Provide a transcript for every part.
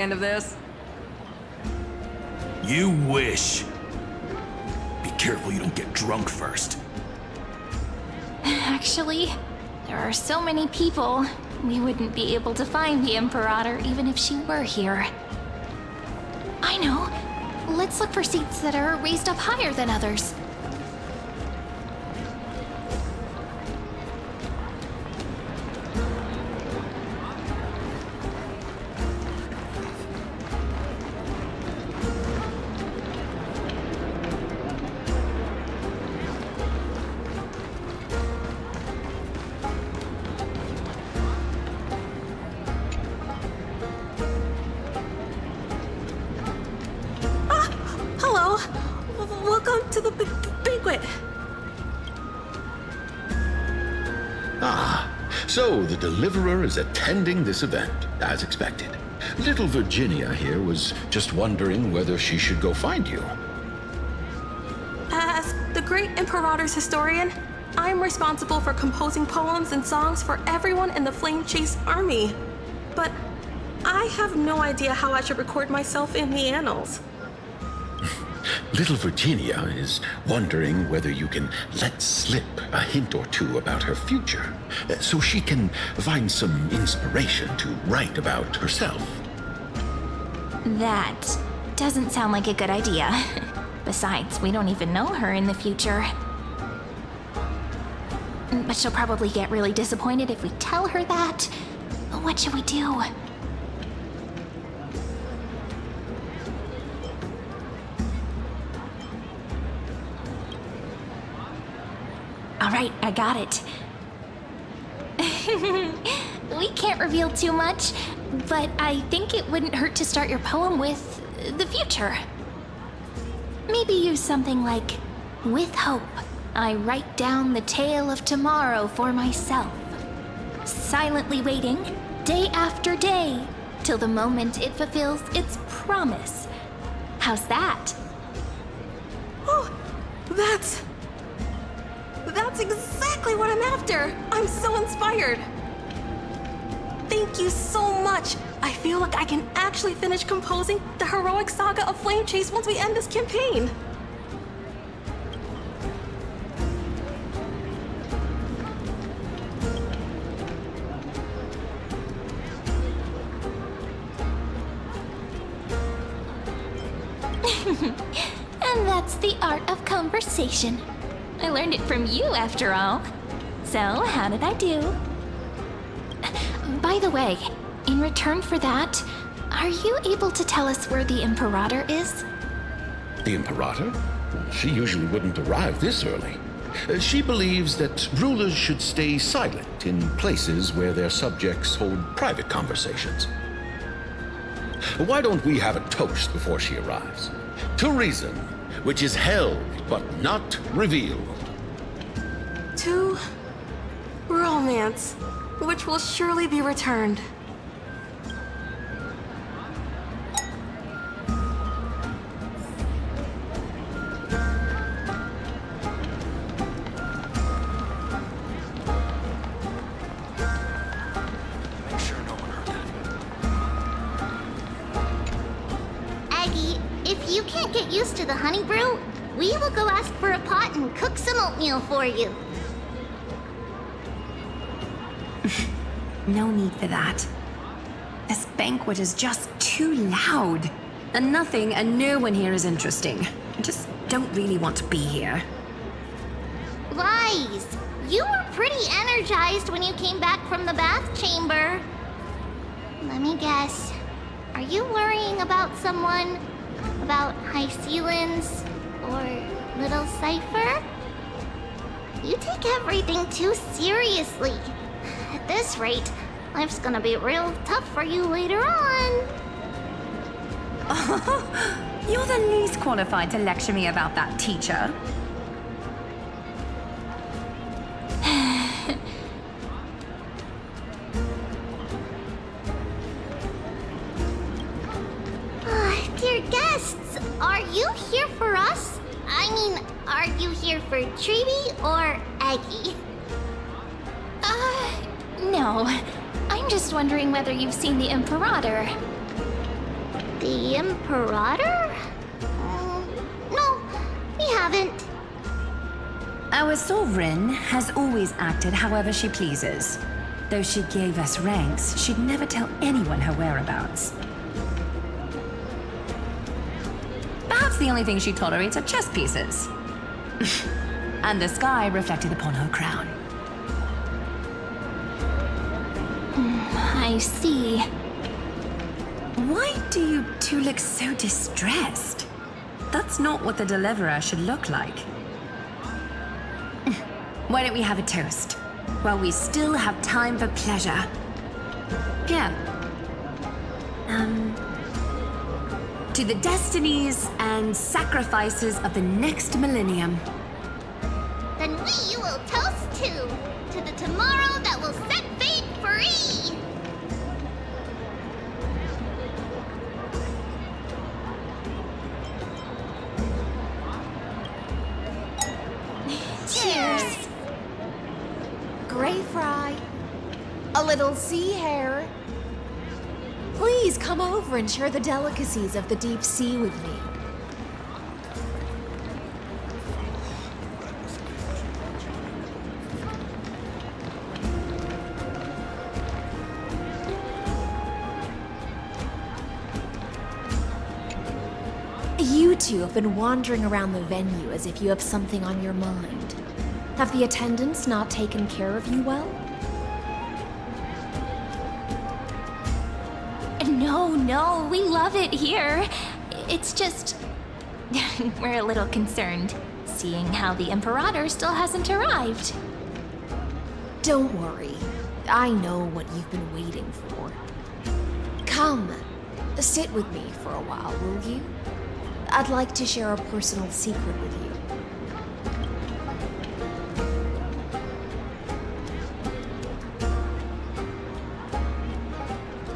end of this? You wish. Be careful you don't get drunk first. Actually, there are so many people, we wouldn't be able to find the Imperator even if she were here. I know. Let's look for seats that are raised up higher than others. Hello. Welcome to the banquet. So the Deliverer is attending this event, as expected. Little Virginia here was just wondering whether she should go find you. As the great Imperator's historian, I'm responsible for composing poems and songs for everyone in the Flame Chase army. But I have no idea how I should record myself in the annals. Little Virginia is wondering whether you can let slip a hint or two about her future, so she can find some inspiration to write about herself. That doesn't sound like a good idea. Besides, we don't even know her in the future. But she'll probably get really disappointed if we tell her that. What should we do? All right, I got it. We can't reveal too much, but I think it wouldn't hurt to start your poem with the future. Maybe use something like, "With hope, I write down the tale of tomorrow for myself, silently waiting, day after day, till the moment it fulfills its promise." How's that? Oh, that's exactly what I'm after. I'm so inspired. Thank you so much. I feel like I can actually finish composing the heroic saga of Flame Chase once we end this campaign. And that's the art of conversation. I learned it from you, after all. So, how did I do? By the way, in return for that, are you able to tell us where the Imperator is? The Imperator? She usually wouldn't arrive this early. She believes that rulers should stay silent in places where their subjects hold private conversations. Why don't we have a toast before she arrives? To reason, which is held but not revealed. To romance, which will surely be returned. Make sure no one heard that. Aggie, if you can't get used to the honey brew, we will go ask for a pot and cook some oatmeal for you. No need for that. This banquet is just too loud. And nothing and no one here is interesting. I just don't really want to be here. Lies! You were pretty energized when you came back from the bath chamber. Let me guess. Are you worrying about someone? About High Sealins? Or Little Cypher? You take everything too seriously. At this rate, life's gonna be real tough for you later on. You're the least qualified to lecture me about that, teacher. Dear guests, are you here for us? I mean, are you here for Treeby or Aggie? No. I'm just wondering whether you've seen the Imperator. The Imperator? No, we haven't. Our sovereign has always acted however she pleases. Though she gave us ranks, she'd never tell anyone her whereabouts. Perhaps the only thing she tolerates are chess pieces. And the sky reflected upon her crown. I see. Why do you two look so distressed? That's not what the Deliverer should look like. Why don't we have a toast? While we still have time for pleasure. Here. To the destinies and sacrifices of the next millennium. Then we will toast to the tomorrow that will set fate free. Cheers! Gray fry. A little sea hare. Please come over and share the delicacies of the deep sea with me. You two have been wandering around the venue as if you have something on your mind. Have the attendants not taken care of you well? No, we love it here. It's just... we're a little concerned, seeing how the Imperator still hasn't arrived. Don't worry. I know what you've been waiting for. Come, sit with me for a while, will you? I'd like to share a personal secret with you.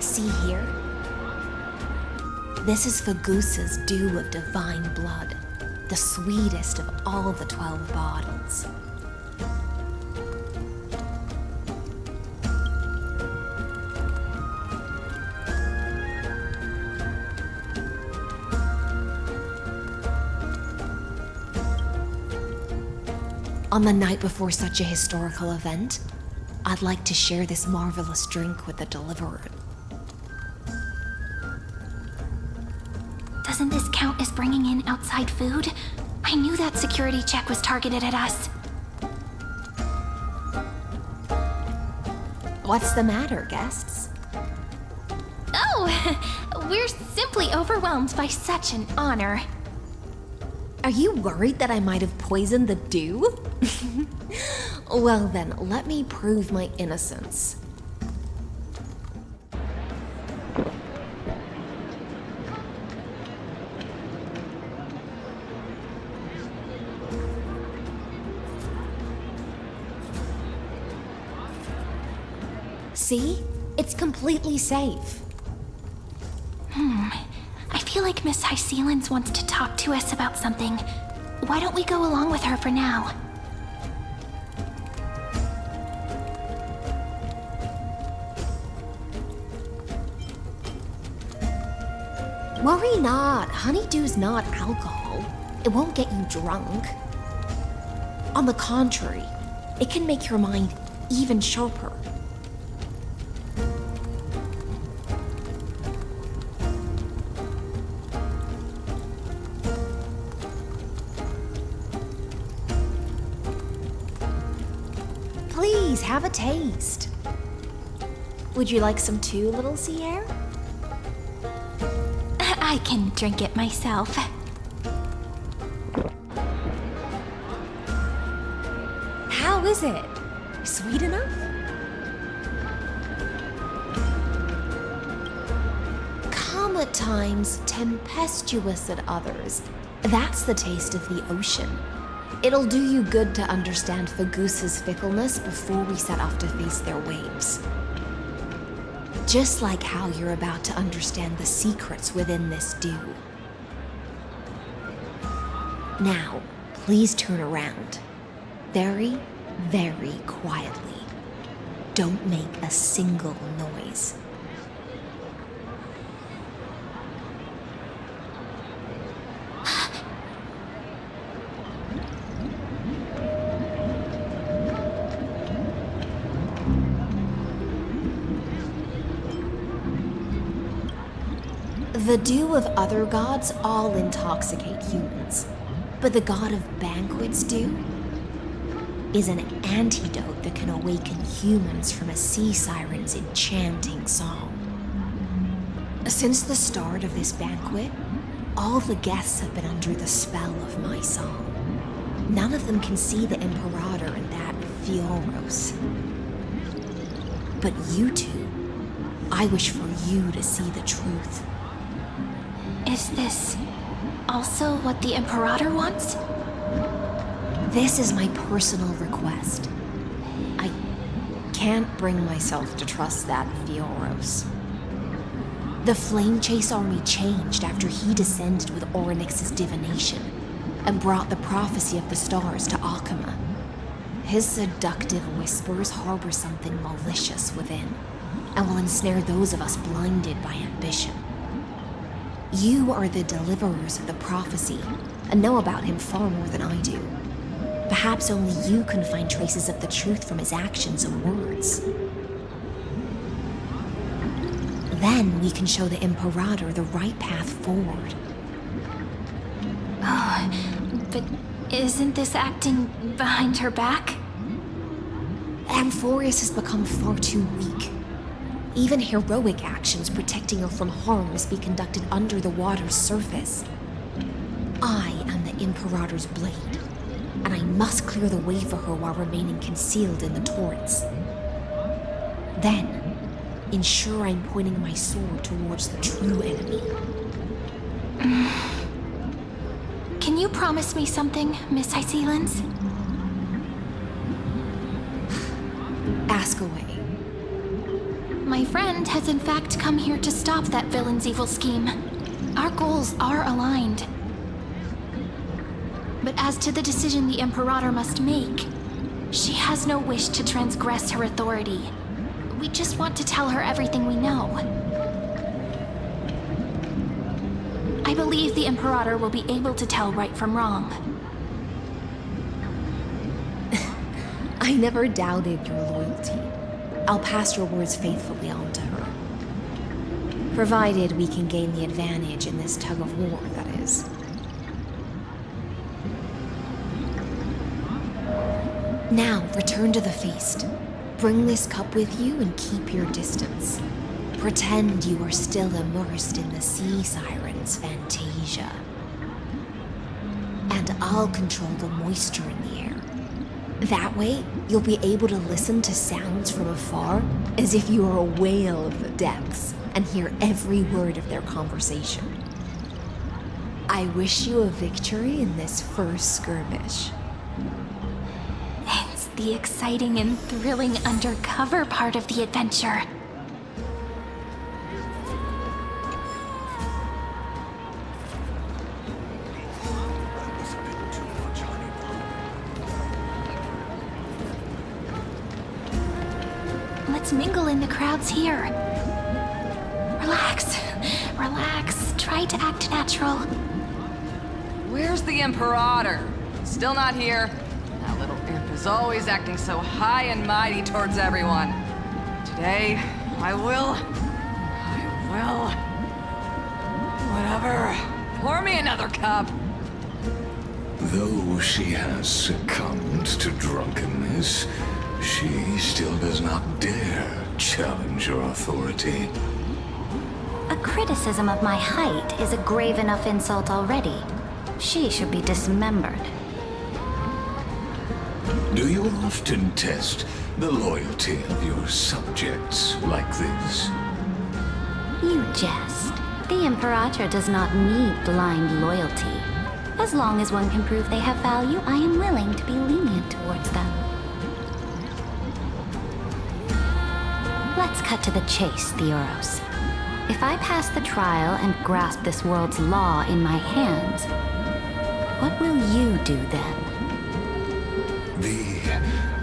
See here? This is Fagusa's dew of divine blood, the sweetest of all the 12 bottles. On the night before such a historical event, I'd like to share this marvelous drink with the Deliverer. Doesn't this count as bringing in outside food? I knew that security check was targeted at us. What's the matter, guests? Oh, we're simply overwhelmed by such an honor. Are you worried that I might have poisoned the dew? Well then, let me prove my innocence. See? It's completely safe. I feel like Miss Hysealins wants to talk to us about something. Why don't we go along with her for now? Worry not, honeydew's not alcohol. It won't get you drunk. On the contrary, it can make your mind even sharper. Please, have a taste. Would you like some too, little sea hare? I can drink it myself. How is it? Sweet enough? Calm at times, tempestuous at others. That's the taste of the ocean. It'll do you good to understand Fagusa's fickleness before we set off to face their waves. Just like how you're about to understand the secrets within this dew. Now, please turn around. Very, very quietly. Don't make a single noise. The dew of other gods all intoxicate humans, but the god of banquets dew is an antidote that can awaken humans from a sea siren's enchanting song. Since the start of this banquet, all the guests have been under the spell of my song. None of them can see the Imperator and that Fioros. But you two, I wish for you to see the truth. Is this also what the Imperator wants? This is my personal request. I can't bring myself to trust that Fioros. The Flame Chase army changed after he descended with Orynyx's divination and brought the prophecy of the stars to Akama. His seductive whispers harbor something malicious within and will ensnare those of us blinded by ambition. You are the deliverers of the prophecy and know about him far more than I do. Perhaps only you can find traces of the truth from his actions and words. Then we can show the Imperator the right path forward. Oh, but isn't this acting behind her back? Amphorius has become far too weak. Even heroic actions protecting her from harm must be conducted under the water's surface. I am the Imperator's blade, and I must clear the way for her while remaining concealed in the torrents. Then, ensure I'm pointing my sword towards the true enemy. Can you promise me something, Miss Hysealins? Ask away. My friend has in fact come here to stop that villain's evil scheme. Our goals are aligned. But as to the decision the Imperator must make, she has no wish to transgress her authority. We just want to tell her everything we know. I believe the Imperator will be able to tell right from wrong. I never doubted your loyalty. I'll pass your words faithfully on to her. Provided we can gain the advantage in this tug of war, that is. Now, return to the feast. Bring this cup with you and keep your distance. Pretend you are still immersed in the sea siren's fantasia. And I'll control the moisture in the air. That way, you'll be able to listen to sounds from afar as if you are a whale of the depths and hear every word of their conversation. I wish you a victory in this first skirmish. It's the exciting and thrilling undercover part of the adventure. Let's mingle in the crowds here. Relax, relax. Try to act natural. Where's the Imperator? Still not here. That little imp is always acting so high and mighty towards everyone. Today, I will. Whatever. Pour me another cup. Though she has succumbed to drunkenness, she still does not dare challenge your authority. A criticism of my height is a grave enough insult already. She should be dismembered. Do you often test the loyalty of your subjects like this? You jest. The Imperator does not need blind loyalty. As long as one can prove they have value, I am willing to be lenient towards them. Let's cut to the chase, Theoros. If I pass the trial and grasp this world's law in my hands, what will you do then? The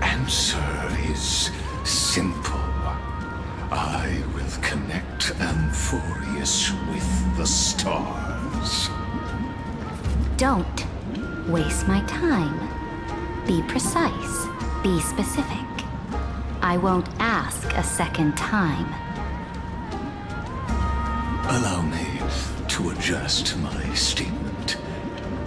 answer is simple. I will connect Amphorius with the stars. Don't waste my time. Be precise. Be specific. I won't ask a second time. Allow me to adjust my statement.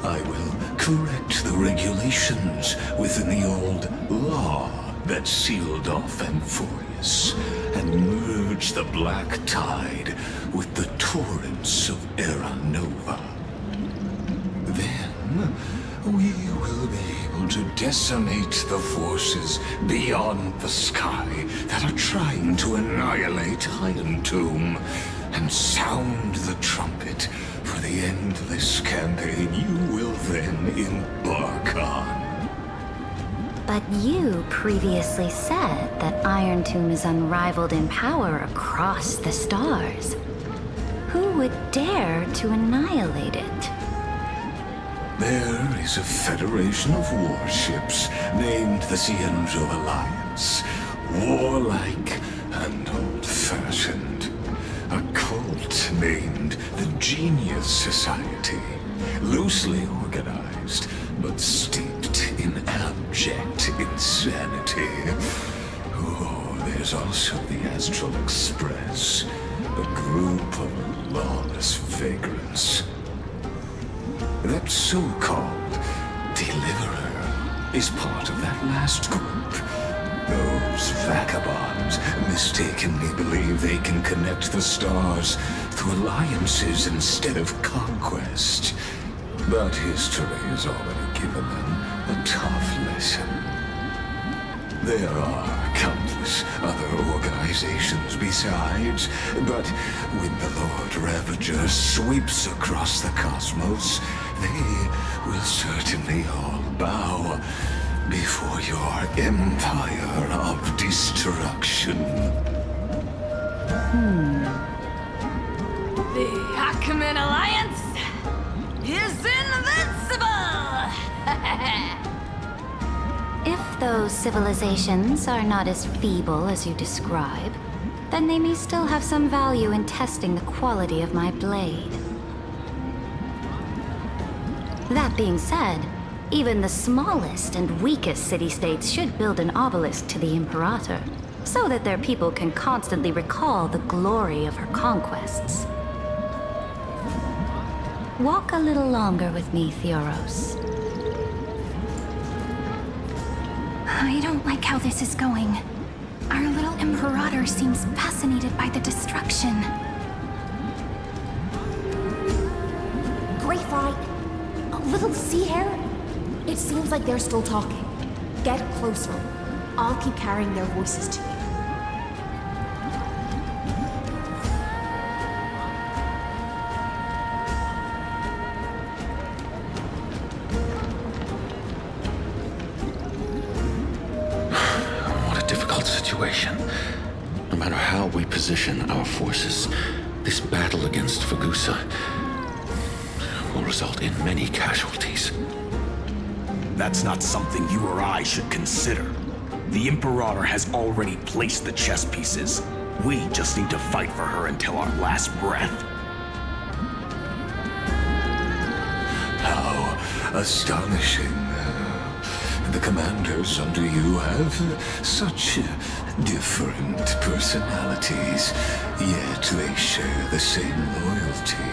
I will correct the regulations within the old law that sealed off Amphorius and merge the black tide with the torrents of Era Nova. Then we will be able to decimate the forces beyond the sky that are trying to annihilate Iron Tomb and sound the trumpet for the endless campaign you will then embark on. But you previously said that Iron Tomb is unrivaled in power across the stars. Who would dare to annihilate it? There is a federation of warships named the Cienzo Alliance. Warlike and old-fashioned. A cult named the Genius Society. Loosely organized, but steeped in abject insanity. Oh, there's also the Astral Express. A group of lawless vagrants. That so-called Deliverer is part of that last group. Those vagabonds mistakenly believe they can connect the stars through alliances instead of conquest. But history has already given them a tough lesson. There are countless other organizations besides, but when the Lord Ravager sweeps across the cosmos, they will certainly all bow before your empire of destruction. The Ackman Alliance is invincible! If those civilizations are not as feeble as you describe, then they may still have some value in testing the quality of my blade. That being said, even the smallest and weakest city-states should build an obelisk to the Imperator, so that their people can constantly recall the glory of her conquests. Walk a little longer with me, Theoros. I don't like how this is going. Our little Imperator seems fascinated by the destruction. Grapevine, a little sea hare? It seems like they're still talking. Get closer. I'll keep carrying their voices to you. What a difficult situation. No matter how we position our forces, this battle against Fagusa will result in many casualties. That's not something you or I should consider. The Imperator has already placed the chess pieces. We just need to fight for her until our last breath. How astonishing. The commanders under you have such different personalities, yet they share the same loyalty.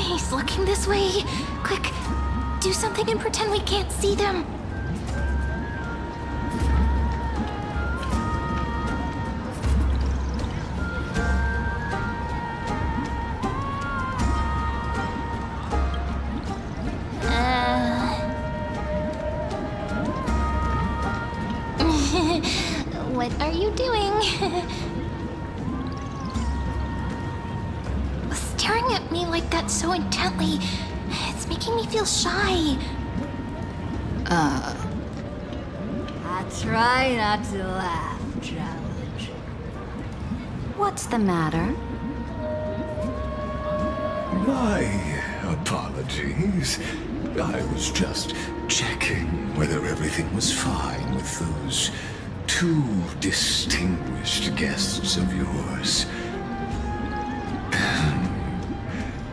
He's looking this way. Quick, do something and pretend we can't see them. What are you doing? Staring at me like that so intently, it's making me feel shy. I try not to laugh, Challenge. What's the matter? My apologies. I was just checking whether everything was fine with those two distinguished guests of yours.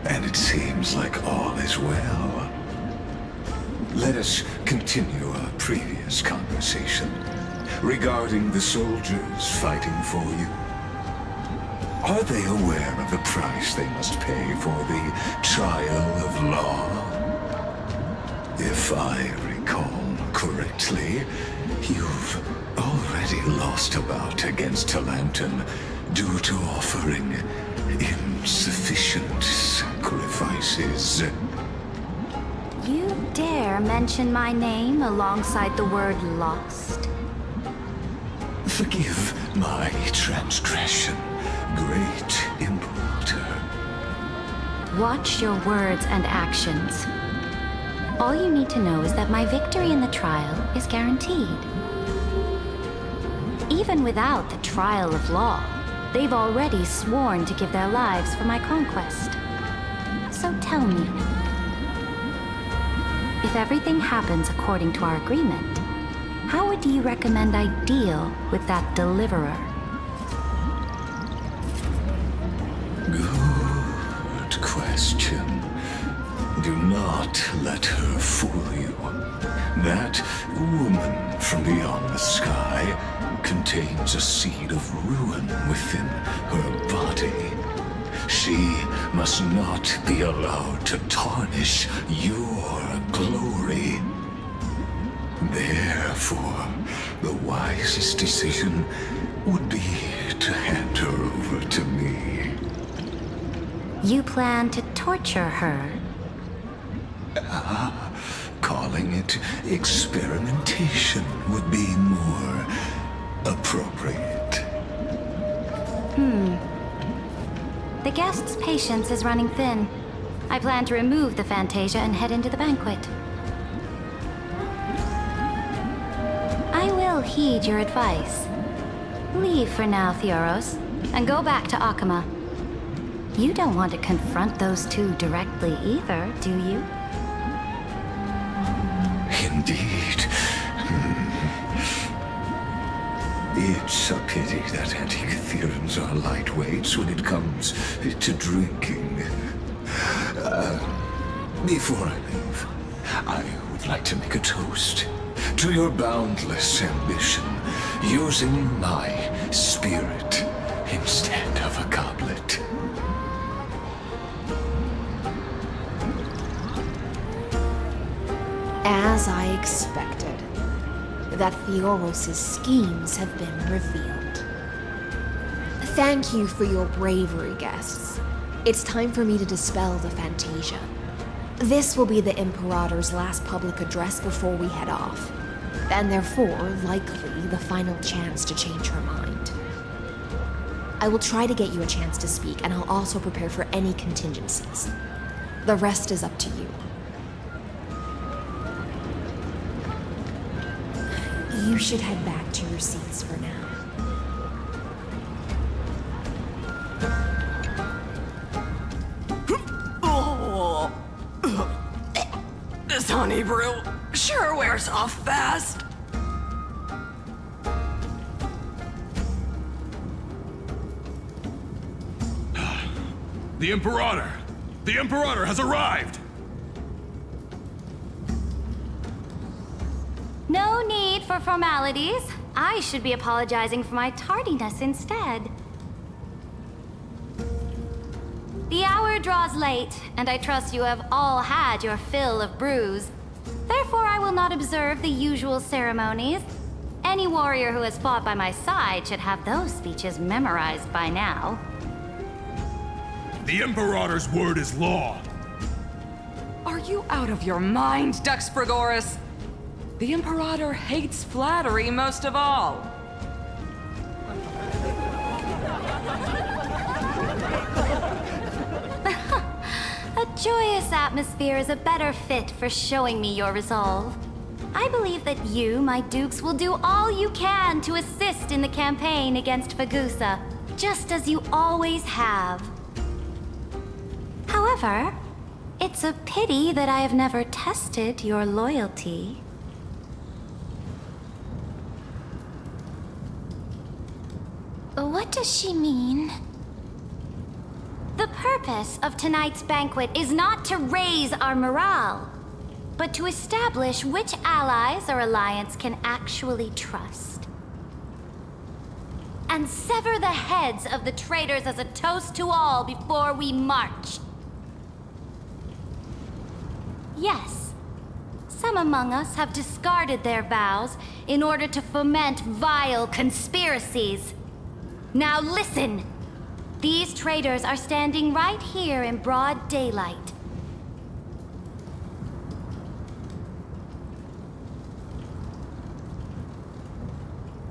And it seems like all is well. Let us continue our previous conversation. regarding the soldiers fighting for you? Are they aware of the price they must pay for the trial of law? If I recall correctly, you've already lost a bout against Talanton due to offering insufficient sacrifices. You dare mention my name alongside the word lost? Forgive my transgression, great Imperator. Watch your words and actions. All you need to know is that my victory in the trial is guaranteed. Even without the trial of law, they've already sworn to give their lives for my conquest. So tell me, if everything happens according to our agreement, how would you recommend I deal with that deliverer? Good question. Do not let her fool you. That woman from beyond the sky contains a seed of ruin within her body. She must not be allowed to tarnish your glory. Therefore, the wisest decision would be to hand her over to me. You plan to torture her? Calling it experimentation would be more appropriate. The guest's patience is running thin. I plan to remove the Fantasia and head into the banquet. I will heed your advice. Leave for now, Theoros, and go back to Akama. You don't want to confront those two directly either, do you? Indeed. It's a pity that Antikytherans are lightweights when it comes to drinking. Before I leave, I would like to make a toast to your boundless ambition, using my spirit instead of a goblet. As I expected, that Theoros' schemes have been revealed. Thank you for your bravery, guests. It's time for me to dispel the Fantasia. This will be the Imperator's last public address before we head off, and therefore, likely, the final chance to change her mind. I will try to get you a chance to speak, and I'll also prepare for any contingencies. The rest is up to you. You should head back to your seats for now. This honey brew sure wears off fast. The Imperator! The Imperator has arrived! No need for formalities. I should be apologizing for my tardiness instead. The hour draws late, and I trust you have all had your fill of brews. Therefore, I will not observe the usual ceremonies. Any warrior who has fought by my side should have those speeches memorized by now. The Imperator's word is law! Are you out of your mind, Dux Frigoris? The Imperator hates flattery most of all. A joyous atmosphere is a better fit for showing me your resolve. I believe that you, my dukes, will do all you can to assist in the campaign against Fagusa, just as you always have. However, it's a pity that I have never tested your loyalty. What does she mean? The purpose of tonight's banquet is not to raise our morale, but to establish which allies our alliance can actually trust. and sever the heads of the traitors as a toast to all before we march. Yes, some among us have discarded their vows in order to foment vile conspiracies. Now listen! These traitors are standing right here in broad daylight.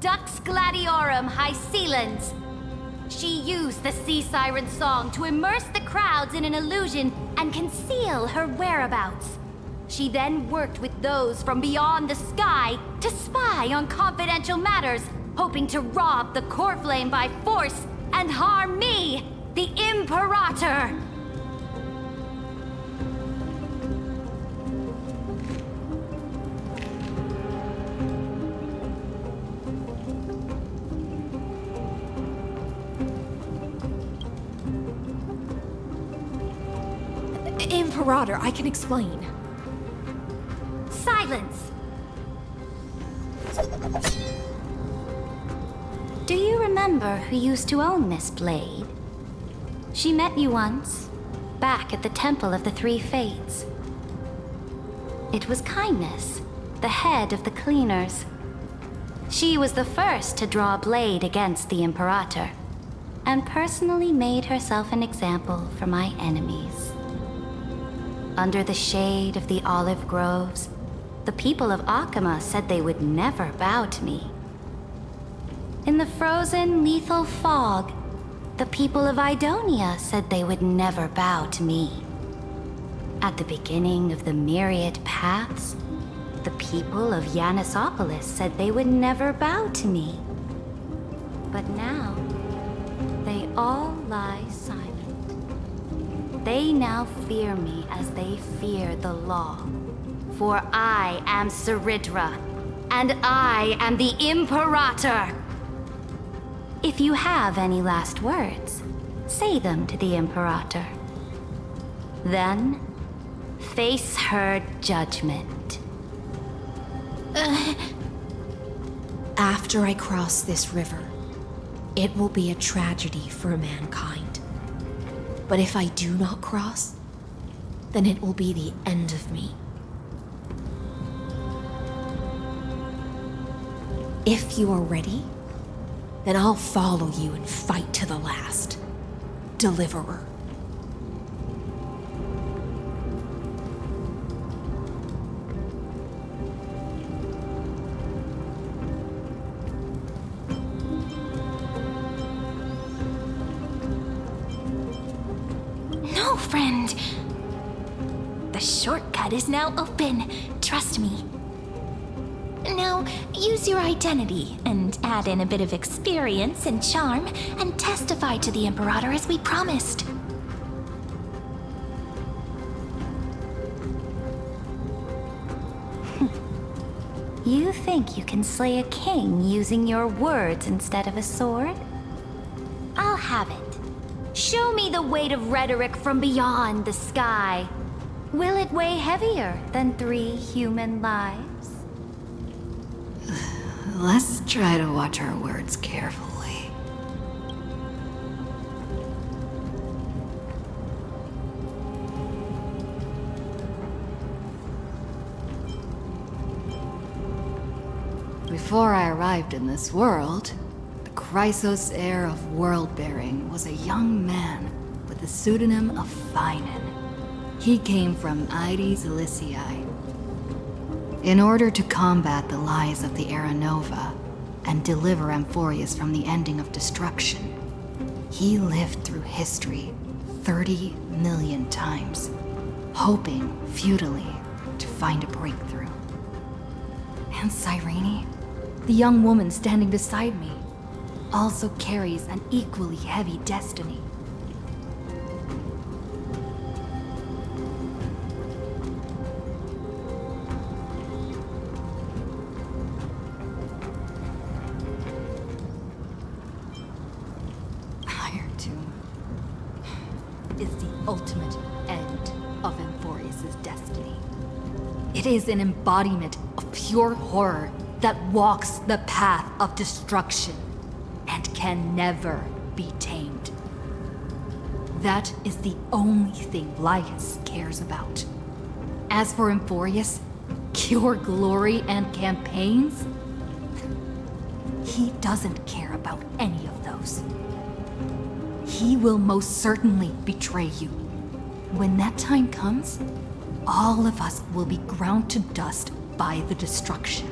Dux Gladiorum Hycelens. She used the Sea Siren song to immerse the crowds in an illusion and conceal her whereabouts. She then worked with those from beyond the sky to spy on confidential matters, hoping to rob the core flame by force and harm me, the Imperator! Imperator, I can explain. Silence! Do you remember who used to own this blade? She met you once, back at the Temple of the Three Fates. It was Kindness, the head of the Cleaners. She was the first to draw a blade against the Imperator, and personally made herself an example for my enemies. Under the shade of the olive groves, the people of Akama said they would never bow to me. In the frozen, lethal fog, the people of Idonia said they would never bow to me. At the beginning of the myriad paths, the people of Yanisopolis said they would never bow to me. But now, they all lie silent. They now fear me as they fear the law. For I am Saridra, and I am the Imperator! If you have any last words, say them to the Imperator. Then, face her judgment. After I cross this river, it will be a tragedy for mankind. But if I do not cross, then it will be the end of me. If you are ready, then I'll follow you and fight to the last. Deliverer. No, friend. The shortcut is now open. Trust me. Now, use your identity and add in a bit of experience and charm and testify to the Imperator as we promised. You think you can slay a king using your words instead of a sword? I'll have it. Show me the weight of rhetoric from beyond the sky. Will it weigh heavier than 3 human lives? Let's try to watch our words carefully. Before I arrived in this world, the Chrysos heir of world-bearing was a young man with the pseudonym of Finan. He came from Aedes Elysiae. In order to combat the lies of the Era Nova and deliver Amphorius from the ending of destruction, he lived through history 30 million times, hoping futilely to find a breakthrough. And Cyrene, the young woman standing beside me, also carries an equally heavy destiny. Is the ultimate end of Amphorius' destiny. It is an embodiment of pure horror that walks the path of destruction. and can never be tamed. That is the only thing Lycus cares about. As for Emporius, pure glory and campaigns, he doesn't care about any of those. He will most certainly betray you. When that time comes, all of us will be ground to dust by the destruction.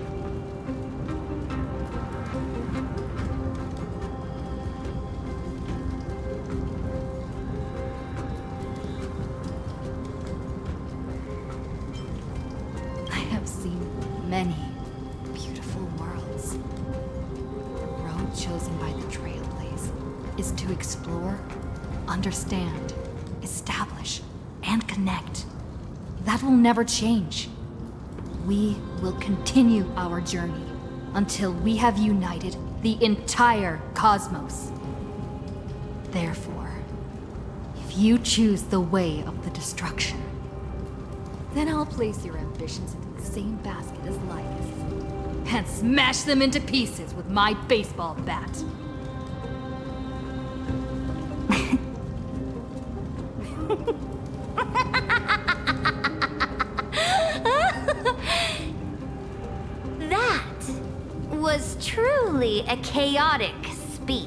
I have seen many beautiful worlds. The road chosen by the Trailblaze is to explore, understand, establish, and connect. That will never change. We will continue our journey until we have united the entire cosmos. Therefore, if you choose the way of the destruction, then I'll place your ambitions into the same basket as Lycus and smash them into pieces with my baseball bat. That was truly a chaotic speech.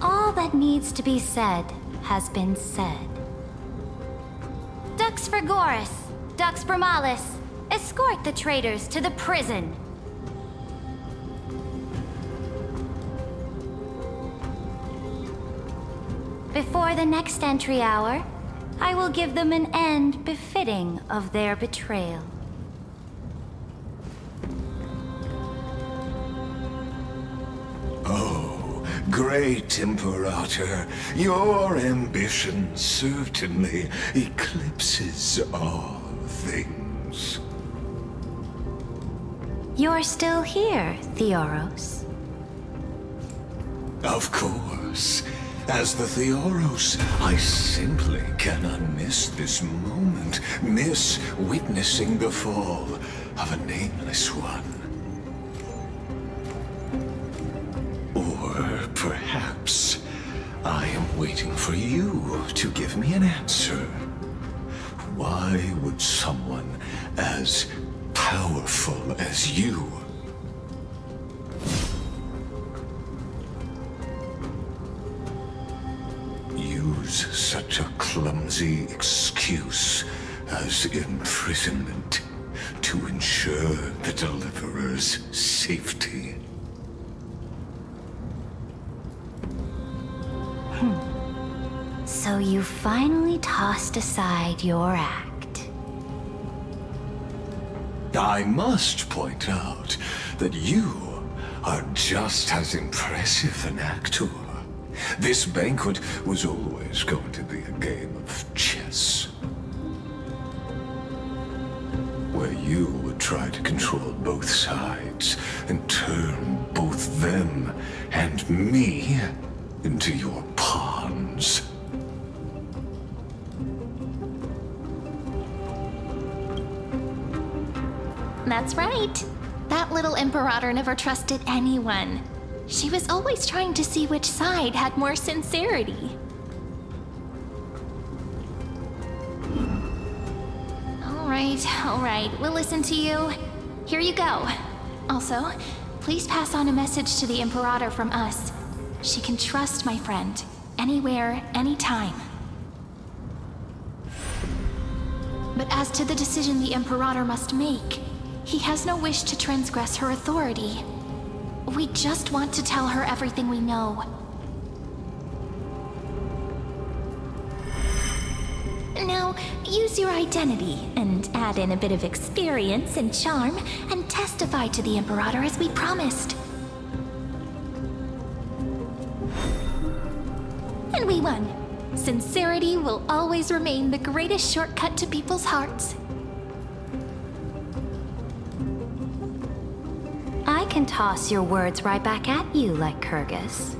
All that needs to be said has been said. Dux Vergoris, Dux Bromalis, escort the traitors to the prison. Before the next entry hour, I will give them an end befitting of their betrayal. Oh, great Imperator, your ambition certainly eclipses all things. You're still here, Theoros. Of course. As the Theoros, I simply cannot miss this moment, miss witnessing the fall of a nameless one. Or perhaps I am waiting for you to give me an answer. Why would someone as powerful as you use such a clumsy excuse as imprisonment to ensure the Deliverer's safety? So you finally tossed aside your act. I must point out that you are just as impressive an actor. This banquet was always going to be a game of chess, where you would try to control both sides and turn both them and me into your pawns. That's right. That little Imperator never trusted anyone. She was always trying to see which side had more sincerity. All right, we'll listen to you. Here you go. Also, please pass on a message to the Imperator from us. She can trust my friend, anywhere, anytime. But as to the decision the Imperator must make, he has no wish to transgress her authority. We just want to tell her everything we know. Now, use your identity and add in a bit of experience and charm and testify to the Imperator as we promised. And we won. Sincerity will always remain the greatest shortcut to people's hearts. I can toss your words right back at you, like Kyrgyz.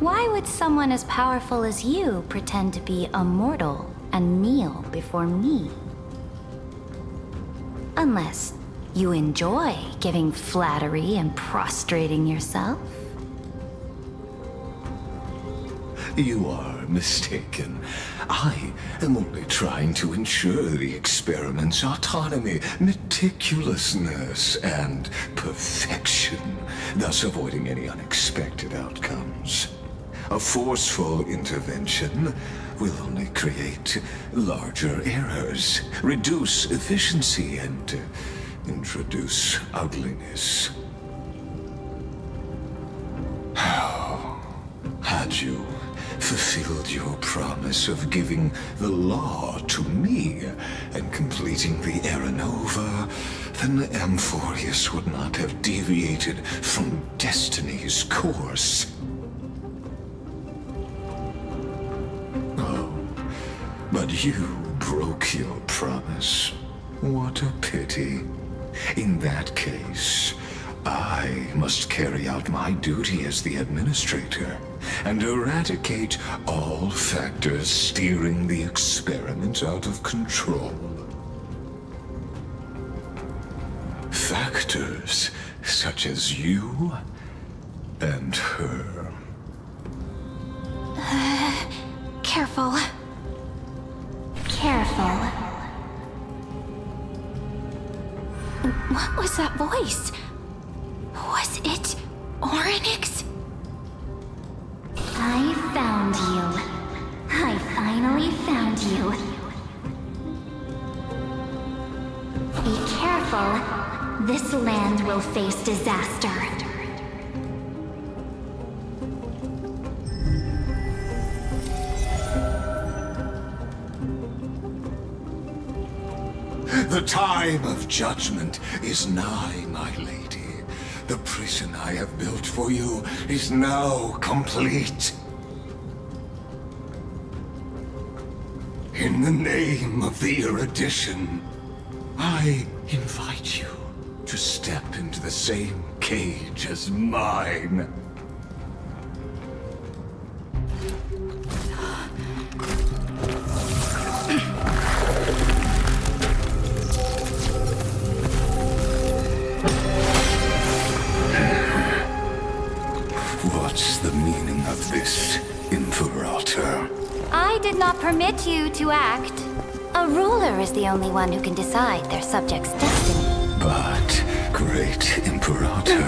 Why would someone as powerful as you pretend to be immortal and kneel before me? Unless You enjoy giving flattery and prostrating yourself? You are mistaken. I am only trying to ensure the experiment's autonomy, meticulousness, and perfection, thus avoiding any unexpected outcomes. A forceful intervention will only create larger errors, reduce efficiency, and introduce ugliness. How had you fulfilled your promise of giving the law to me and completing the Aranova, then the Amphorius would not have deviated from destiny's course. Oh, but you broke your promise. What a pity. In that case, I must carry out my duty as the administrator and eradicate all factors steering the experiment out of control. Factors such as you and her. Careful. Careful. What was that voice? Was it Orynyx? I found you. I finally found you. Be careful. This land will face disaster. The time of judgment is nigh, my lady. The prison I have built for you is now complete. In the name of the erudition, I invite you to step into the same cage as mine. What's the meaning of this, Imperator? I did not permit you to act. A ruler is the only one who can decide their subjects' destiny. But, great Imperator,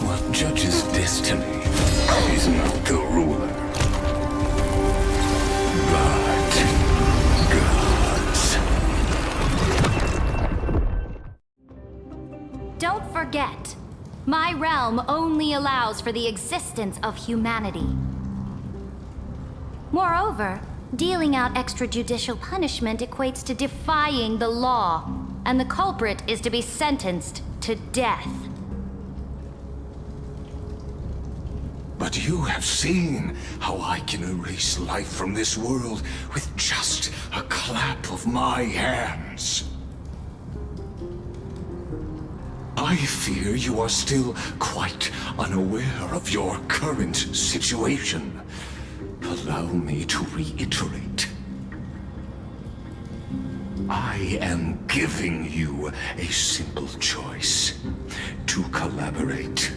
what judges destiny is not the ruler, but gods. Don't forget, my realm only allows for the existence of humanity. Moreover, dealing out extrajudicial punishment equates to defying the law, and the culprit is to be sentenced to death. But you have seen how I can erase life from this world with just a clap of my hands. I fear you are still quite unaware of your current situation. Allow me to reiterate. I am giving you a simple choice. To collaborate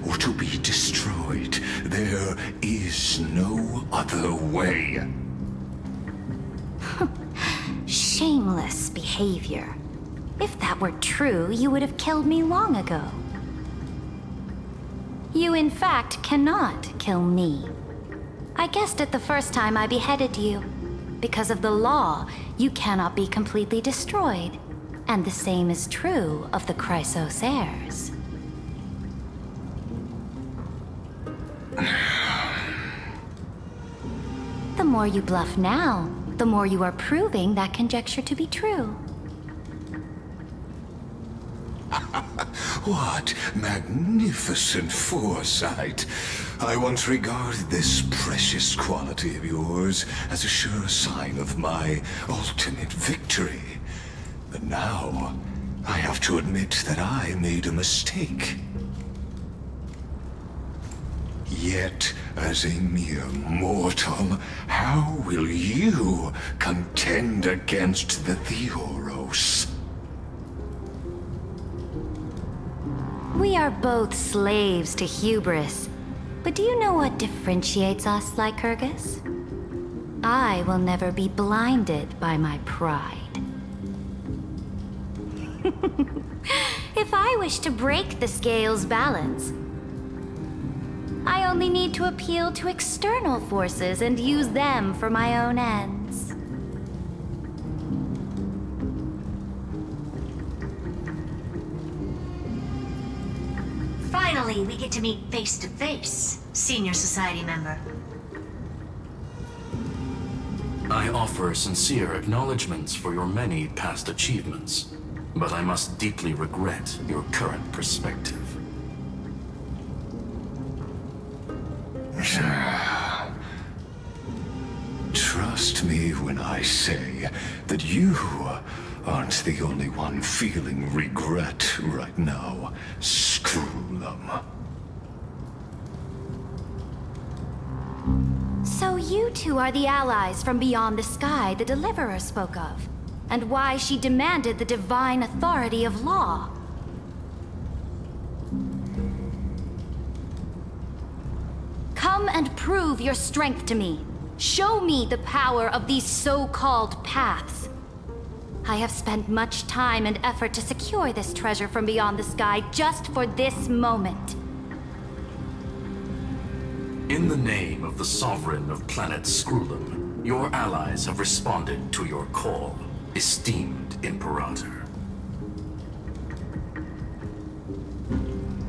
or to be destroyed. There is no other way. Shameless behavior. If that were true, you would have killed me long ago. You, in fact, cannot kill me. I guessed it the first time I beheaded you. Because of the law, you cannot be completely destroyed. And the same is true of the Chrysos heirs. The more you bluff now, the more you are proving that conjecture to be true. What magnificent foresight. I once regarded this precious quality of yours as a sure sign of my ultimate victory. But now, I have to admit that I made a mistake. Yet, as a mere mortal, how will you contend against the Theoros? We are both slaves to hubris. But do you know what differentiates us, Lycurgus? I will never be blinded by my pride. If I wish to break the scale's balance, I only need to appeal to external forces and use them for my own ends. Finally, we get to meet face to face, Senior Society member. I offer sincere acknowledgments for your many past achievements, but I must deeply regret your current perspective. Trust me when I say that you aren't the only one feeling regret right now, Screwlum. So you two are the allies from beyond the sky the Deliverer spoke of, and why she demanded the divine authority of law. Come and prove your strength to me. Show me the power of these so-called paths. I have spent much time and effort to secure this treasure from beyond the sky just for this moment. In the name of the Sovereign of Planet Screwlum, your allies have responded to your call, esteemed Imperator.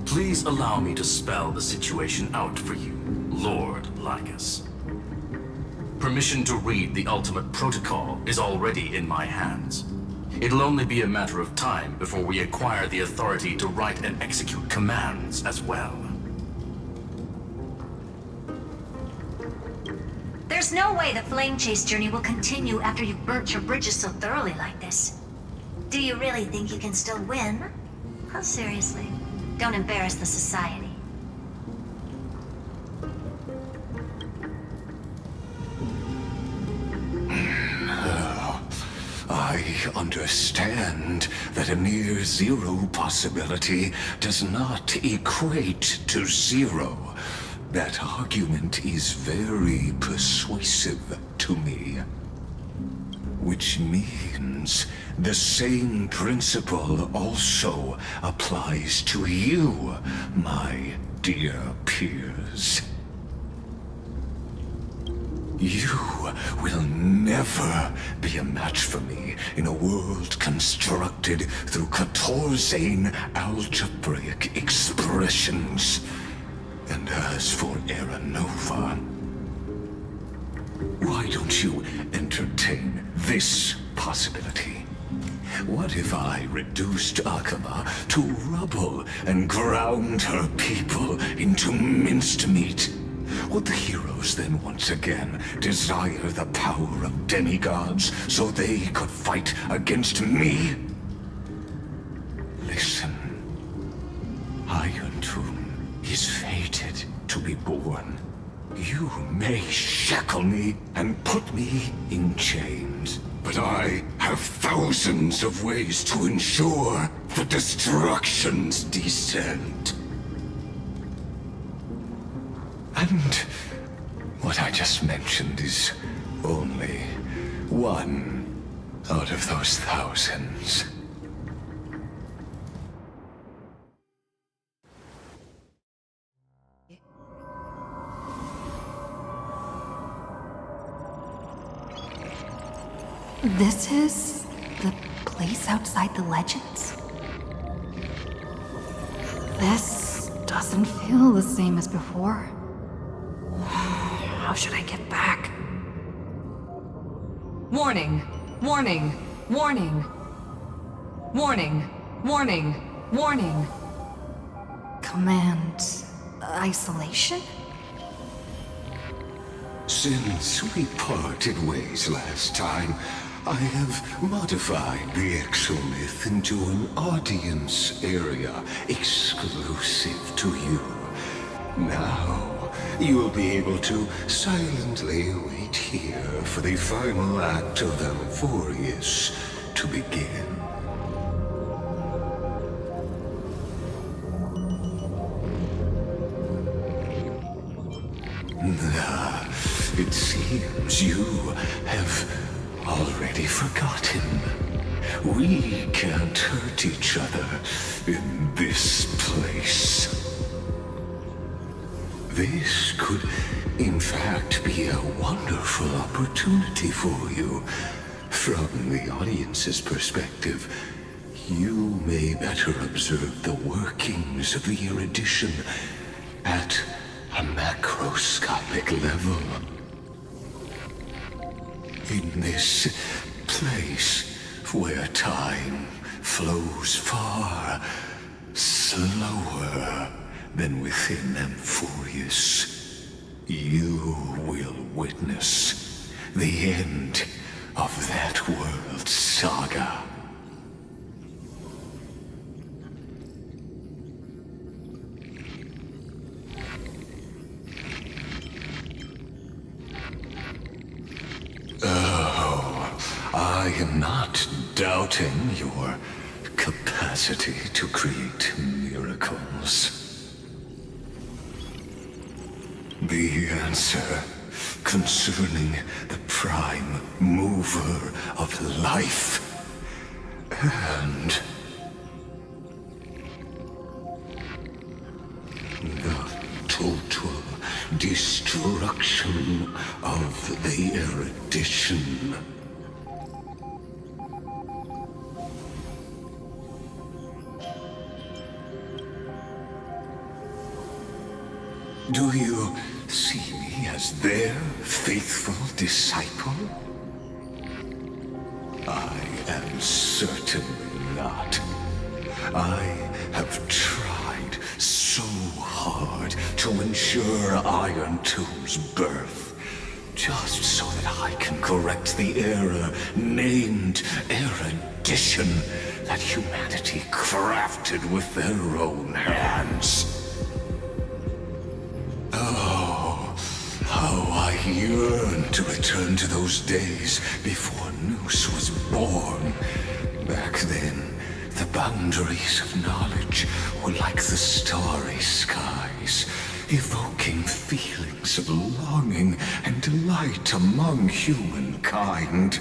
Please allow me to spell the situation out for you, Lord Lycus. Permission to read the Ultimate Protocol is already in my hands. It'll only be a matter of time before we acquire the authority to write and execute commands as well. There's no way the Flame Chase journey will continue after you've burnt your bridges so thoroughly like this. Do you really think you can still win? Oh, seriously. Don't embarrass the Society. I understand that a near zero possibility does not equate to zero. That argument is very persuasive to me. Which means the same principle also applies to you, my dear peers. You will never be a match for me in a world constructed through Catorzane algebraic expressions. And as for Aranova, why don't you entertain this possibility? What if I reduced Akama to rubble and ground her people into minced meat? Would the heroes then once again desire the power of demigods so they could fight against me? Listen, Iron Tomb is fated to be born. You may shackle me and put me in chains, but I have thousands of ways to ensure the destruction's descent. And what I just mentioned is only one out of those thousands. This is the place outside the legends? This doesn't feel the same as before. How should I get back? Warning! Warning! Warning! Warning! Warning! Warning! Command isolation? Since we parted ways last time, I have modified the exomyth into an audience area exclusive to you. Now, you will be able to silently wait here for the final act of Amphorius to begin. seems you have already forgotten. We can't hurt each other in this place. This could, in fact, be a wonderful opportunity for you. From the audience's perspective, you may better observe the workings of the erudition at a macroscopic level. In this place where time flows far slower than within Amphorius, you will witness the end of that world's saga. I am not doubting your capacity to create miracles. The answer concerning the prime mover of life and the total destruction of the erudition. Do you see me as their faithful disciple? I am certainly not. I have tried so hard to ensure Iron Tomb's birth, just so that I can correct the error named erudition that humanity crafted with their own hands. How I yearn to return to those days before Noose was born. Back then, the boundaries of knowledge were like the starry skies, evoking feelings of longing and delight among humankind.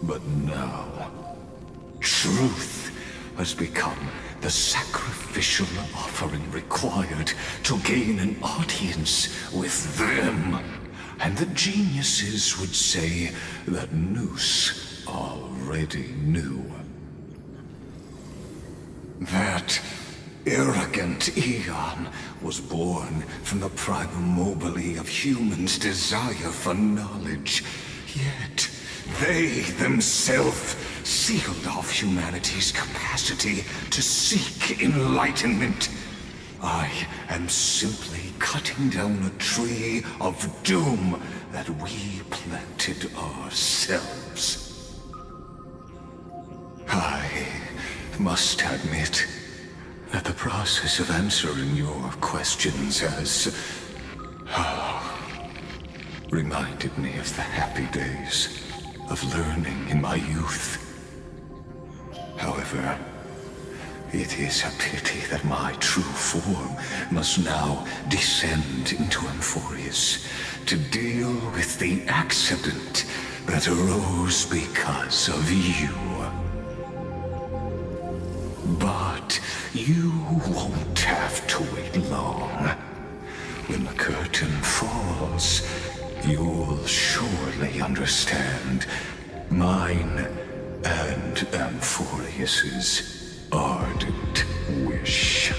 But now, truth has become the sacrificial offering required to gain an audience with them. And the geniuses would say that Noose already knew. That arrogant Eon was born from the primal mobile of humans' desire for knowledge. Yet, they themselves sealed off humanity's capacity to seek enlightenment. I am simply cutting down a tree of doom that we planted ourselves. I must admit that the process of answering your questions has reminded me of the happy days of learning in my youth. However, it is a pity that my true form must now descend into Amphorius to deal with the accident that arose because of you. But you won't have to wait long. When the curtain falls, you'll surely understand mine and Amphorius's ardent wish.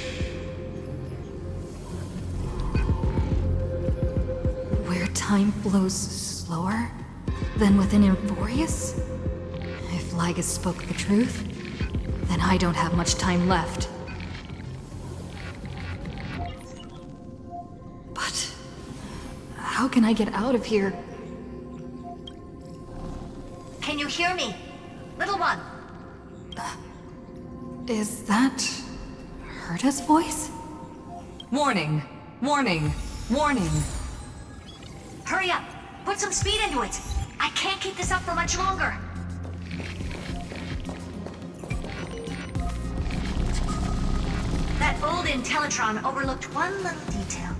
Where time flows slower than within Amphorius? If Lygus spoke the truth, then I don't have much time left. But how can I get out of here? Can you hear me? Little one. Is that Herta's voice? Warning! Warning! Warning! Hurry up! Put some speed into it! I can't keep this up for much longer! That old Intellitron overlooked one little detail.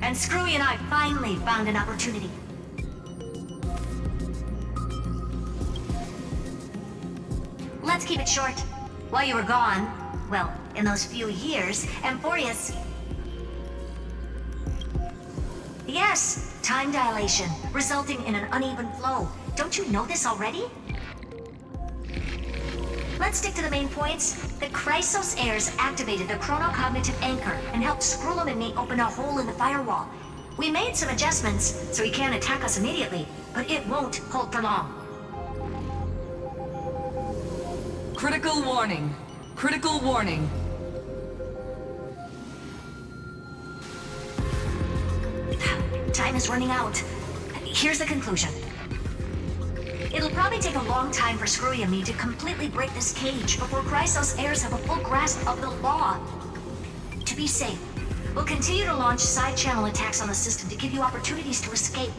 and Screwy and I finally found an opportunity. Let's keep it short. While you were gone, well, in those few years, Amphorius... Yes, time dilation, resulting in an uneven flow. Don't you know this already? Let's stick to the main points. The Chrysos heirs activated the chronocognitive anchor and helped Skrullum and me open a hole in the firewall. We made some adjustments, so he can't attack us immediately, but it won't hold for long. Critical warning. Critical warning. Time is running out. Here's the conclusion. It'll probably take a long time for Screwy and me to completely break this cage before Chrysos heirs have a full grasp of the law. To be safe, we'll continue to launch side-channel attacks on the system to give you opportunities to escape.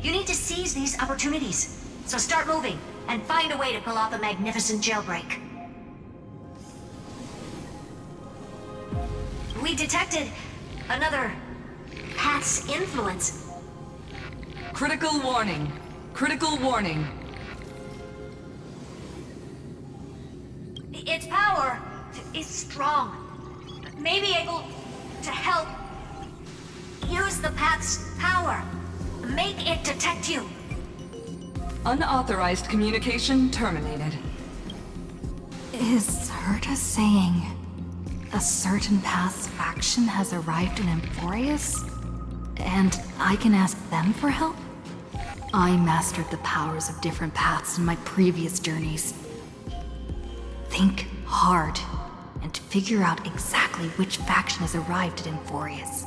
You need to seize these opportunities. So start moving, and find a way to pull off a magnificent jailbreak. We detected another Path's influence. Critical warning. Critical warning. Its power is strong. May be able to help. Use the Path's power. Make it detect you. Unauthorized communication terminated. Is Herta saying a certain Path's faction has arrived in Amphorius? And I can ask them for help? I mastered the powers of different paths in my previous journeys. Think hard and figure out exactly which faction has arrived at Amphorius,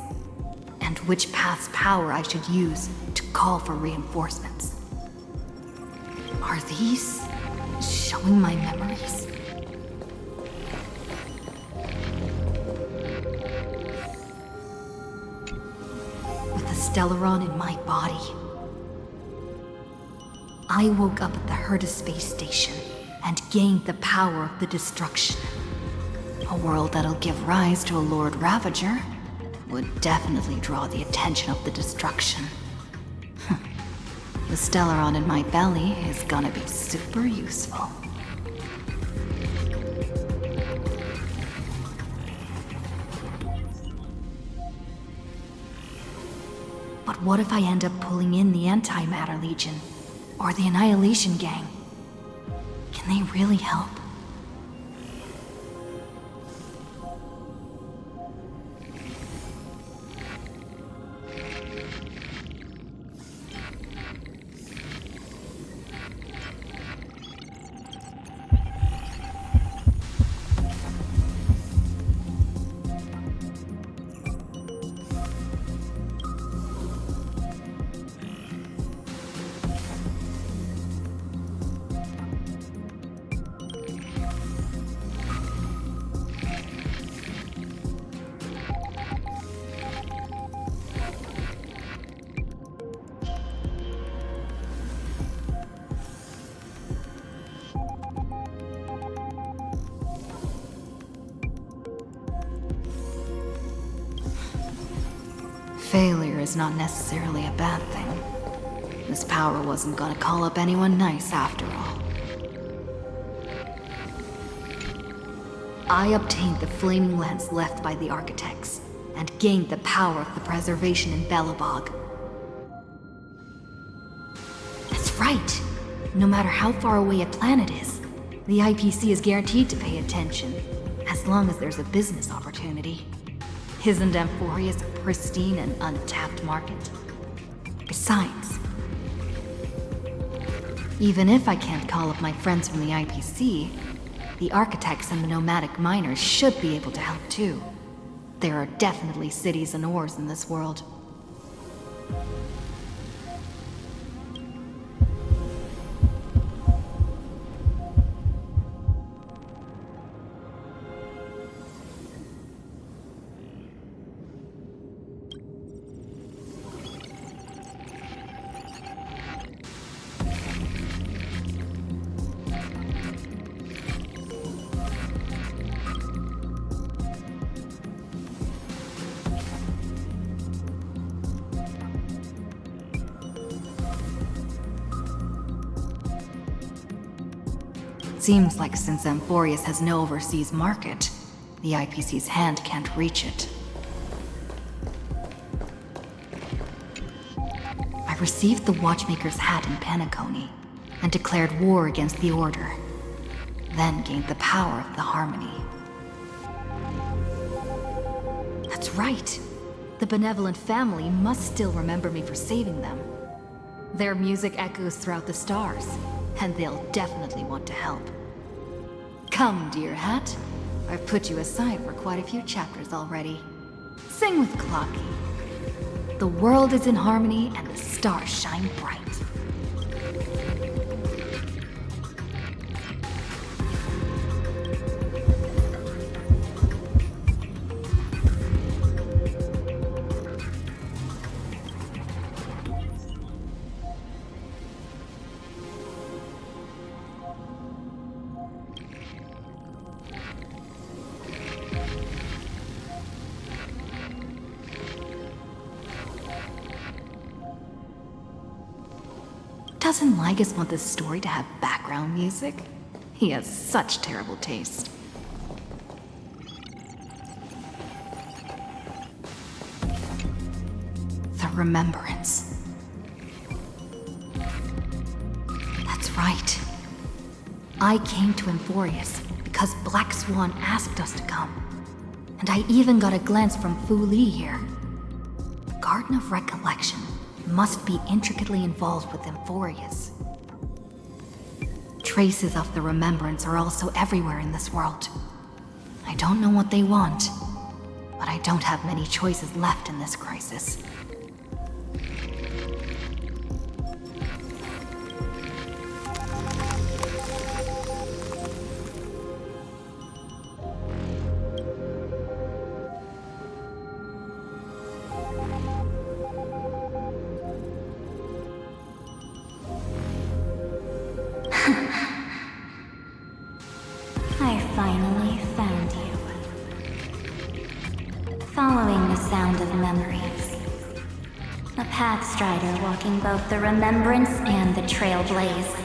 and which path's power I should use to call for reinforcements. Are these showing my memories? With the Stellaron in my body, I woke up at the Herta space station and gained the power of the Destruction. A world that'll give rise to a Lord Ravager would definitely draw the attention of the Destruction. The Stellaron in my belly is gonna be super useful. But what if I end up pulling in the Antimatter Legion? Or the Annihilation Gang? Can they really help? Failure is not necessarily a bad thing. This power wasn't gonna call up anyone nice after all. I obtained the flaming lens left by the Architects, and gained the power of the preservation in Belobog. That's right! No matter how far away a planet is, the IPC is guaranteed to pay attention, as long as there's a business opportunity. Isn't Amphorius a pristine and untapped market? Besides, even if I can't call up my friends from the IPC, the Architects and the Nomadic Miners should be able to help too. There are definitely cities and ores in this world. seems like since Amphorius has no overseas market, the IPC's hand can't reach it. I received the Watchmaker's hat in Penacony and declared war against the Order, then gained the power of the Harmony. That's right. The benevolent family must still remember me for saving them. Their music echoes throughout the stars, and they'll definitely want to help. Come, dear hat. I've put you aside for quite a few chapters already. Sing with Clocky. The world is in harmony and the stars shine bright. Doesn't Lygus want this story to have background music? He has such terrible taste. The Remembrance. That's right. I came to Amphorius because Black Swan asked us to come. And I even got a glance from Fu Li here. The Garden of Recollection must be intricately involved with Amphorius. Traces of the Remembrance are also everywhere in this world. I don't know what they want, but I don't have many choices left in this crisis. I finally found you. Following the sound of memories. A Pathstrider walking both the Remembrance and the Trailblaze.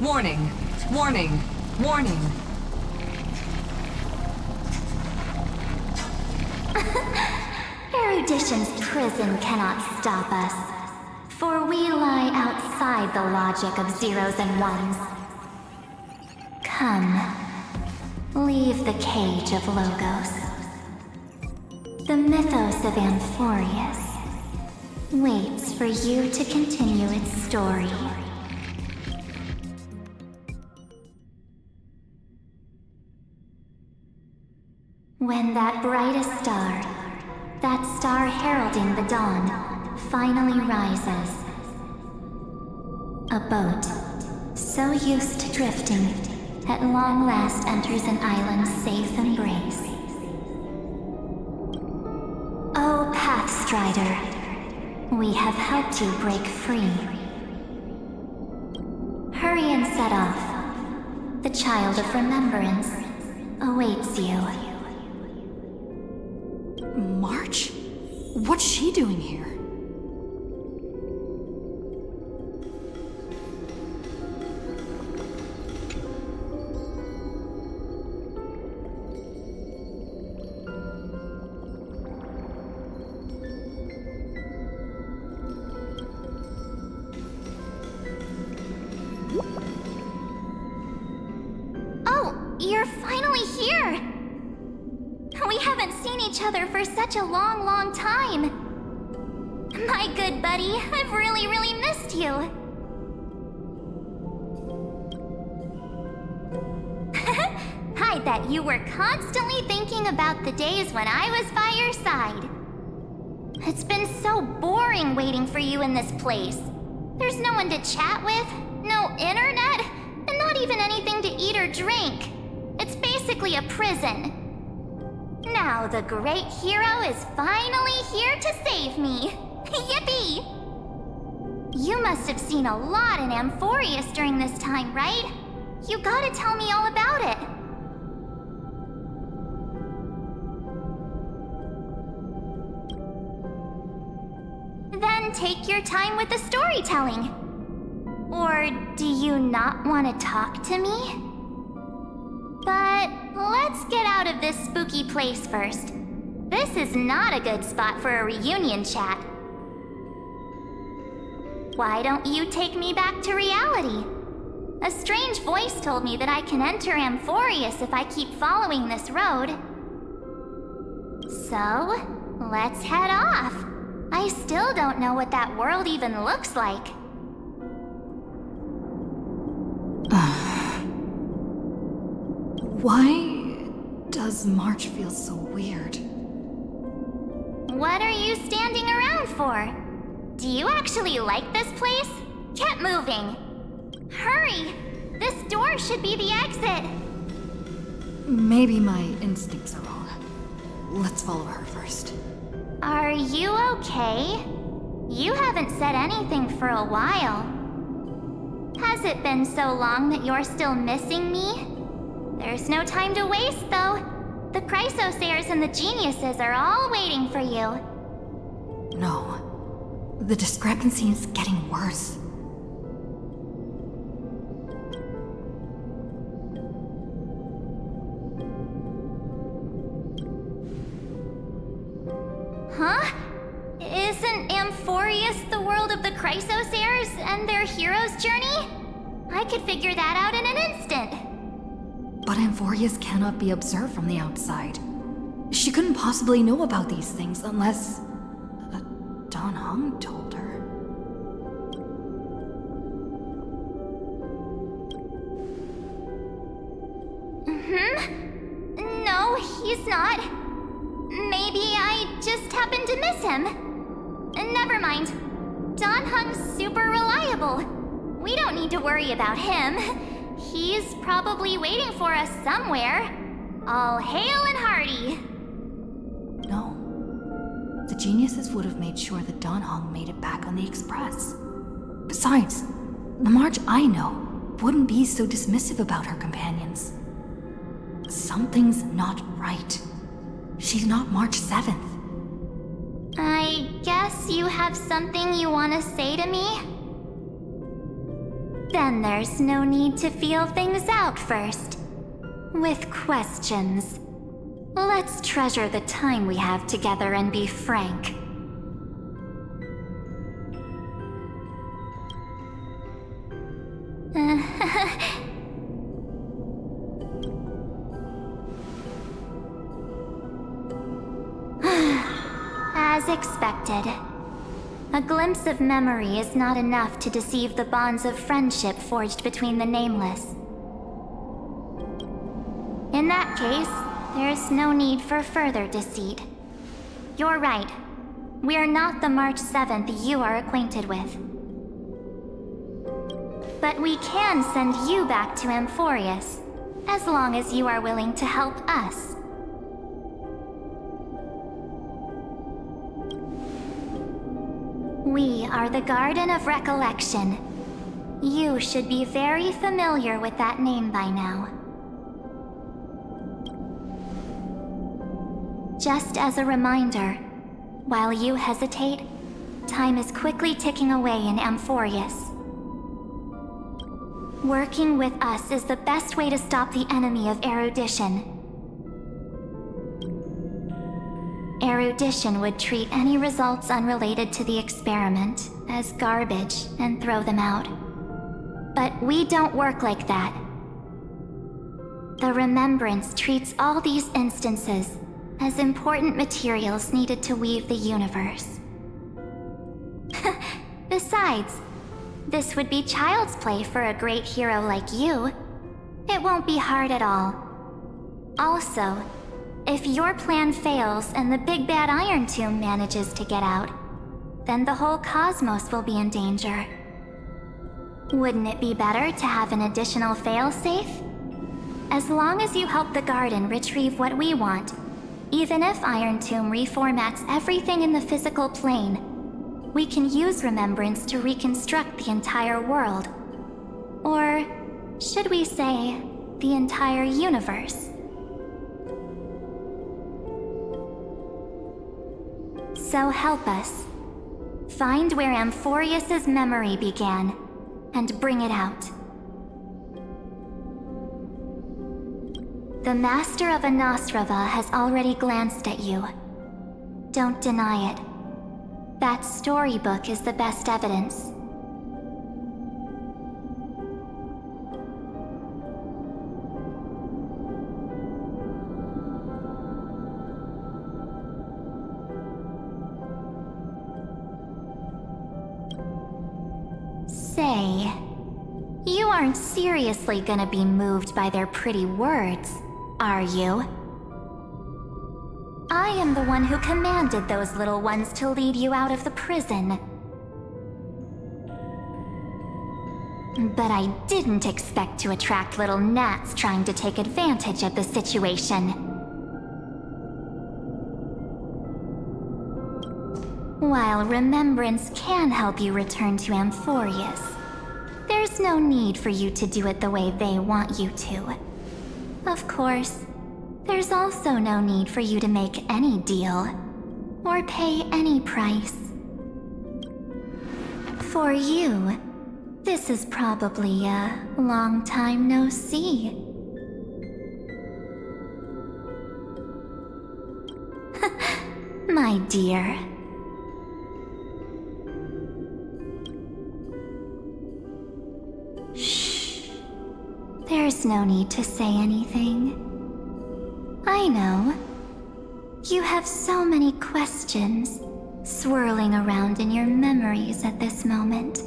Warning! Warning! Warning! Erudition's prison cannot stop us, for we lie outside the logic of zeros and ones. Come, leave the cage of Logos. The mythos of Amphorius waits for you to continue its story. When that brightest star, that star heralding the dawn, finally rises, a boat, so used to drifting, at long last enters an island's safe embrace. Oh, Pathstrider, we have helped you break free. Hurry and set off. The Child of Remembrance awaits you. March? What's she doing here? Oh, you're finally here! We haven't seen each other for such a long, long time. My good buddy, I've really, really missed you. I bet you were constantly thinking about the days when I was by your side. It's been so boring waiting for you in this place. There's no one to chat with, no internet, and not even anything to eat or drink. It's basically a prison. Now the great hero is finally here to save me. Yippee! You must have seen a lot in Amphorius during this time, right? You gotta tell me all about it. Then take your time with the storytelling. Or do you not want to talk to me? But let's get out of this spooky place first. This is not a good spot for a reunion chat. Why don't you take me back to reality? A strange voice told me that I can enter Amphorius if I keep following this road. So, let's head off. I still don't know what that world even looks like. Why does March feel so weird? What are you standing around for? Do you actually like this place? Get moving! Hurry! This door should be the exit! Maybe my instincts are wrong. Let's follow her first. Are you okay? You haven't said anything for a while. Has it been so long that you're still missing me? There's no time to waste, though. The Chrysosairs and the Geniuses are all waiting for you. No. The discrepancy is getting worse. Huh? Isn't Amphorius the world of the Chrysosairs and their hero's journey? I could figure that out in an instant. But Amphorius cannot be observed from the outside. She couldn't possibly know about these things unless... Dan Heng told her. No, he's not. Maybe I just happened to miss him. Never mind. Dan Heng's super reliable. We don't need to worry about him. He's probably waiting for us somewhere. All hail and hearty. No. The Geniuses would have made sure that Dan Heng made it back on the Express. Besides, the March I know wouldn't be so dismissive about her companions. Something's not right. She's not March 7th. I guess you have something you want to say to me? Then there's no need to feel things out first. With questions. Let's treasure the time we have together and be frank. As expected. A glimpse of memory is not enough to deceive the bonds of friendship forged between the Nameless. In that case, there's no need for further deceit. You're right. We're not the March 7th you are acquainted with. But we can send you back to Amphorius, as long as you are willing to help us. We are the Garden of Recollection. You should be very familiar with that name by now. Just as a reminder, while you hesitate, time is quickly ticking away in Amphorius. Working with us is the best way to stop the enemy of erudition. Erudition would treat any results unrelated to the experiment as garbage and throw them out. But we don't work like that. The Remembrance treats all these instances as important materials needed to weave the universe. Besides, this would be child's play for a great hero like you. It won't be hard at all. Also, if your plan fails and the big bad Iron Tomb manages to get out, then the whole cosmos will be in danger. Wouldn't it be better to have an additional failsafe? As long as you help the Garden retrieve what we want, even if Iron Tomb reformats everything in the physical plane, we can use Remembrance to reconstruct the entire world. Or Should we say, the entire universe? So help us. Find where Amphorius's memory began, and bring it out. The Master of Anastrava has already glanced at you. Don't deny it. That storybook is the best evidence. Say, you aren't seriously gonna be moved by their pretty words, are you? I am the one who commanded those little ones to lead you out of the prison. But I didn't expect to attract little gnats trying to take advantage of the situation. While remembrance can help you return to Amphorius, there's no need for you to do it the way they want you to. Of course, there's also no need for you to make any deal, or pay any price. For you, this is probably a long time no see. My dear. Shh. There's no need to say anything. I know. You have so many questions swirling around in your memories at this moment.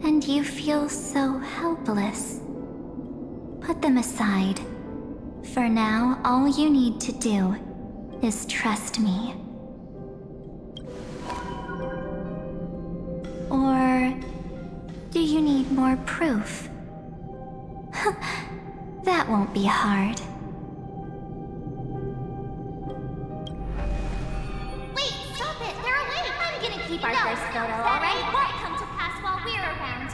And you feel so helpless. Put them aside. For now, all you need to do is trust me. Or do you need more proof? That won't be hard. Wait, stop it! They're awake! I'm gonna keep our first photo, alright? It won't come to pass while we're around.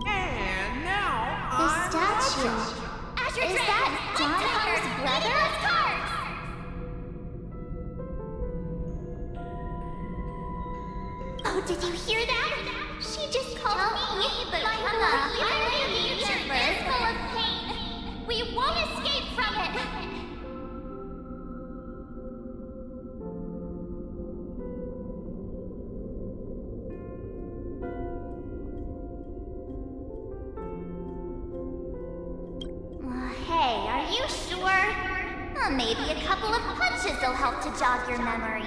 And now, The statue. Is that Donahum's brother? Oh, did you hear that? She just called me, but I'm the future is full of pain. We won't escape from it. Hey, are you sure? Maybe a couple of punches will help to jog your memory.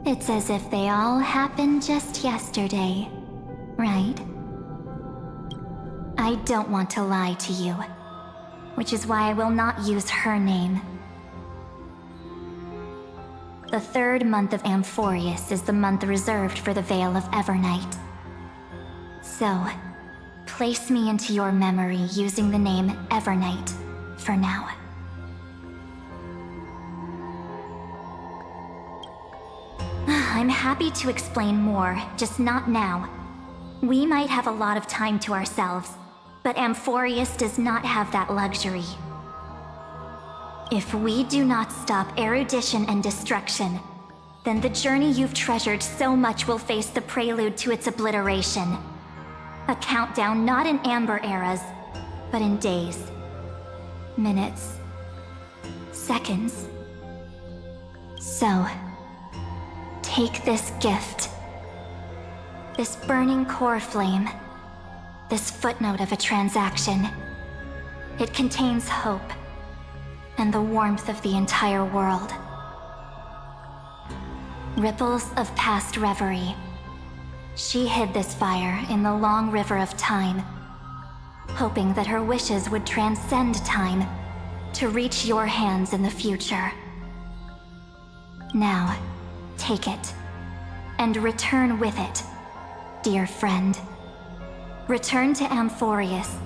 It's as if they all happened just yesterday, right? I don't want to lie to you, which is why I will not use her name. The third month of Amphorius is the month reserved for the Veil of Evernight. So, place me into your memory using the name Evernight for now. I'm happy to explain more, just not now. We might have a lot of time to ourselves, but Amphorius does not have that luxury. If we do not stop erudition and destruction, then the journey you've treasured so much will face the prelude to its obliteration. A countdown not in amber eras, but in days, minutes, seconds. So, take this gift. This burning core flame. This footnote of a transaction. It contains hope and the warmth of the entire world. Ripples of past reverie. She hid this fire in the long river of time, hoping that her wishes would transcend time to reach your hands in the future. Now, take it, and return with it, dear friend. Return to Amphorius,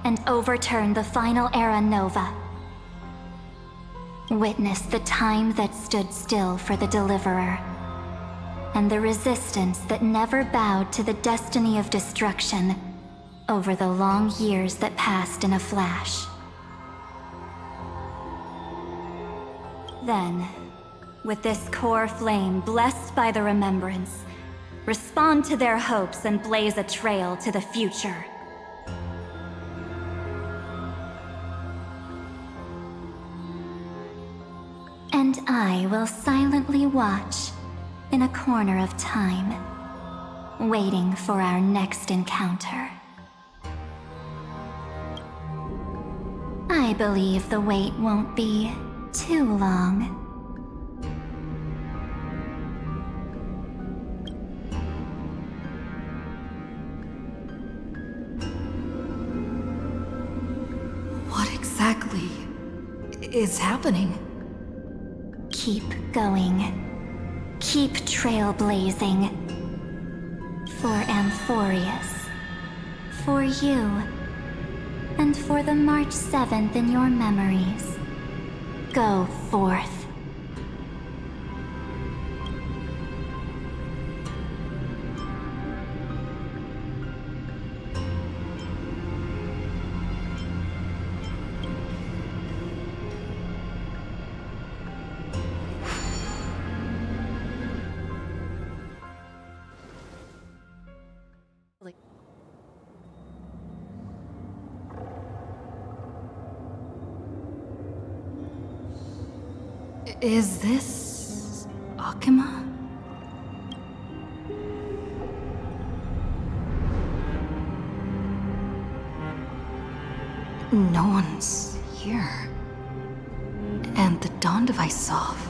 and overturn the final era Nova. Witness the time that stood still for the Deliverer, and the resistance that never bowed to the destiny of destruction over the long years that passed in a flash. Then, with this core flame blessed by the remembrance, respond to their hopes and blaze a trail to the future. And I will silently watch in a corner of time, waiting for our next encounter. I believe the wait won't be too long. What exactly is happening? Keep going. Keep trailblazing. For Amphorius. For you. And for the March 7th in your memories. Go forth. Is this Akima? No one's here. And the dawn device off.